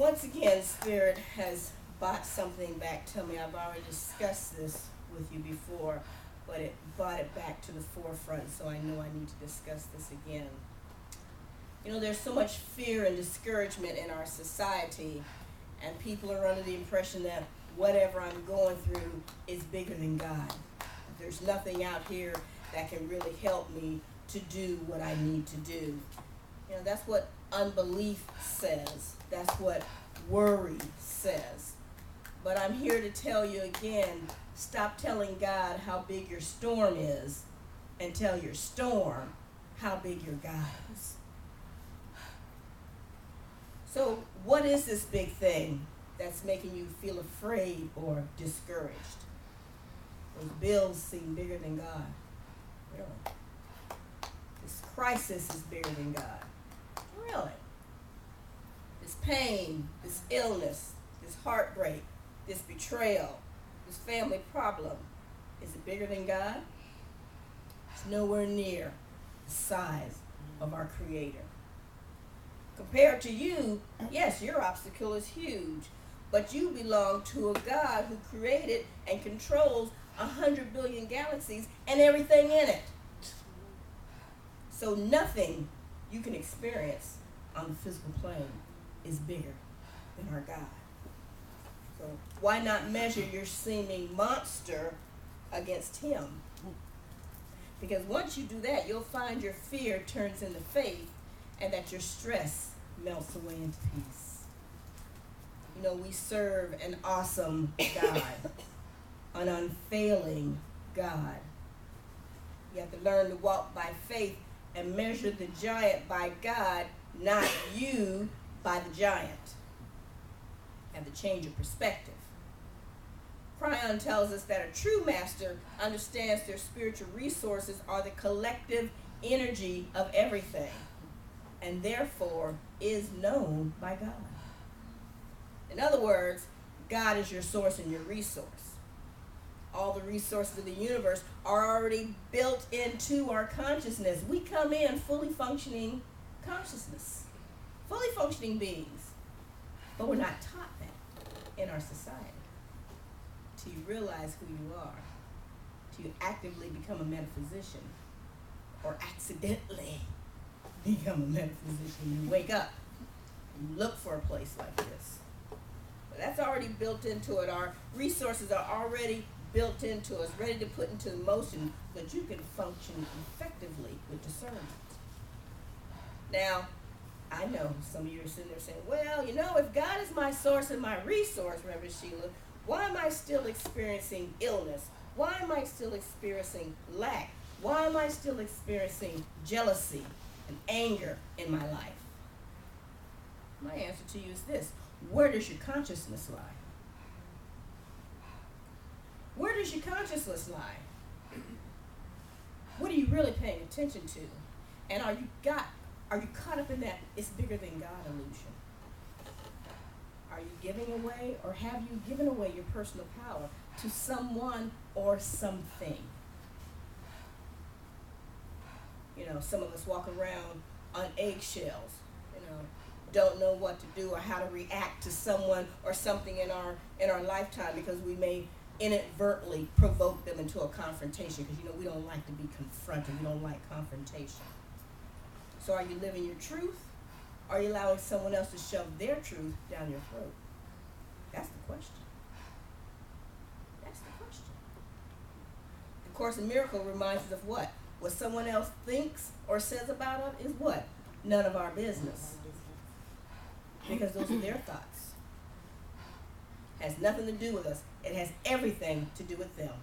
Once again, Spirit has brought something back to me. I've already discussed this with you before, but it brought it back to the forefront, so I know I need to discuss this again. You know, there's so much fear and discouragement in our society, and people are under the impression that whatever I'm going through is bigger than God. There's nothing out here that can really help me to do what I need to do. You know, that's what unbelief says. That's what worry says. But I'm here to tell you again, stop telling God how big your storm is and tell your storm how big your God is. So what is this big thing that's making you feel afraid or discouraged? Those bills seem bigger than God. Really? This crisis is bigger than God. Really? This pain, this illness, this heartbreak, this betrayal, this family problem, is it bigger than God? It's nowhere near the size of our Creator. Compared to you, yes, your obstacle is huge, but you belong to a God who created and controls 100 billion galaxies and everything in it. So nothing you can experience on the physical plane is bigger than our God. So why not measure your seeming monster against Him? Because once you do that, you'll find your fear turns into faith and that your stress melts away into peace. You know, we serve an awesome God, an unfailing God. You have to learn to walk by faith and measure the giant by God, not you by the giant. You have to change your perspective. Cryon tells us that a true master understands their spiritual resources are the collective energy of everything, and therefore is known by God. In other words, God is your source and your resource. All the resources of the universe are already built into our consciousness. We come in fully functioning consciousness, fully functioning beings, but we're not taught that in our society. Till you realize who you are, till you actively become a metaphysician, or accidentally become a metaphysician. You wake up, you look for a place like this. But that's already built into it. Our resources are already built into us, ready to put into motion, that you can function effectively with discernment. Now, I know some of you are sitting there saying, well, you know, if God is my source and my resource, Reverend Sheila, why am I still experiencing illness? Why am I still experiencing lack? Why am I still experiencing jealousy and anger in my life? My answer to you is this: where does your consciousness lie? Where does your consciousness lie? What are you really paying attention to? And are you caught up in that it's bigger than God illusion? Are you giving away, or have you given away your personal power to someone or something? You know, some of us walk around on eggshells, you know, don't know what to do or how to react to someone or something in our lifetime, because we may inadvertently provoke them into a confrontation, because, you know, we don't like to be confronted. We don't like confrontation. So are you living your truth? Or are you allowing someone else to shove their truth down your throat? That's the question. That's the question. The Course in Miracles reminds us of what? What someone else thinks or says about us is what? None of our business. Because those are their thoughts. Has nothing to do with us. It has everything to do with them.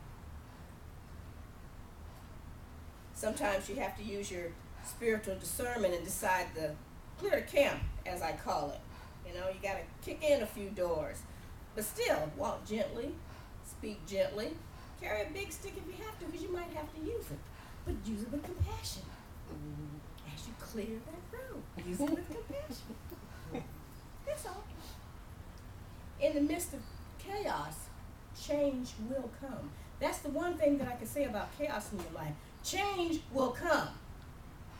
Sometimes you have to use your spiritual discernment and decide to clear the camp, as I call it. You know, you got to kick in a few doors. But still, walk gently, speak gently, carry a big stick if you have to, because you might have to use it. But use it with compassion. As you clear that road, use it with compassion. That's all. In the midst of chaos, change will come. That's the one thing that I can say about chaos in your life. Change will come.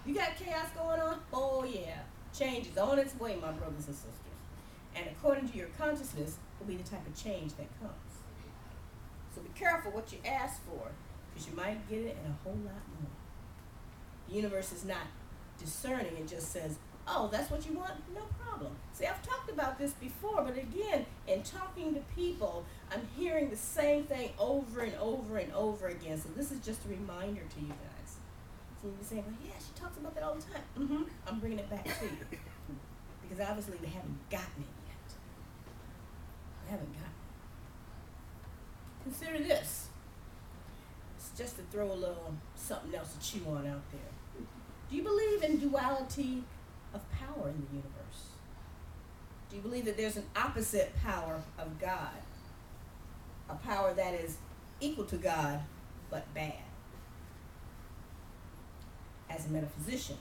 You got chaos going on? Oh yeah. Change is on its way, my brothers and sisters. and according to your consciousness will be the type of change that comes. So be careful what you ask for, because you might get it and a whole lot more. The universe is not discerning. It just says, oh, that's what you want? No problem. See, I've talked about this before, but again, in talking to people, I'm hearing the same thing over and over and over again. So this is just a reminder to you guys. So you're saying, well, yeah, she talks about that all the time. I'm bringing it back to you. Because obviously they haven't gotten it yet. They haven't gotten it. Consider this. It's just to throw a little something else to chew on out there. Do you believe in duality of power in the universe? Do you believe that there's an opposite power of God? A power that is equal to God, but bad? As a metaphysician,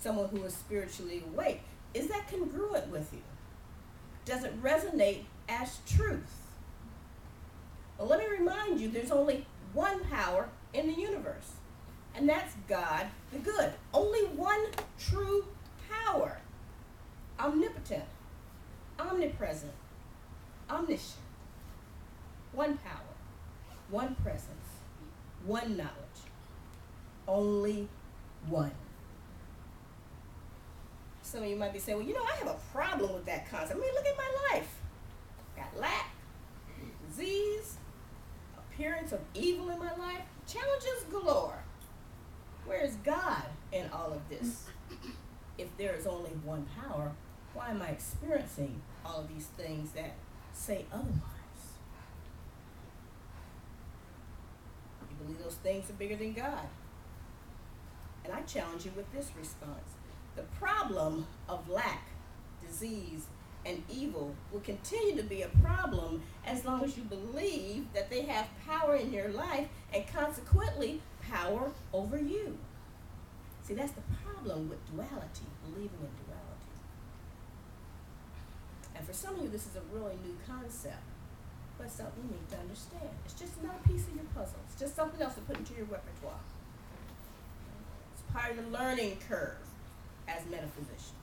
someone who is spiritually awake, is that congruent with you? Does it resonate as truth? Well, let me remind you, there's only one power in the universe, and that's God the good. Only one true power. Omnipotent, omnipresent, omniscient. One power, one presence, one knowledge. Only one. Some of you might be saying, well, you know, I have a problem with that concept. I mean, look at my life. Got lack, disease, appearance of evil in my life, challenges galore. Where is God in all of this? If there is only one power, why am I experiencing all of these things that say otherwise? You believe those things are bigger than God? And I challenge you with this response. The problem of lack, disease, and evil will continue to be a problem as long as you believe that they have power in your life and consequently power over you. See, that's the problem with duality, believing in duality. And for some of you, this is a really new concept, but something you need to understand. It's just another piece of your puzzle. It's just something else to put into your repertoire. It's part of the learning curve as metaphysicians.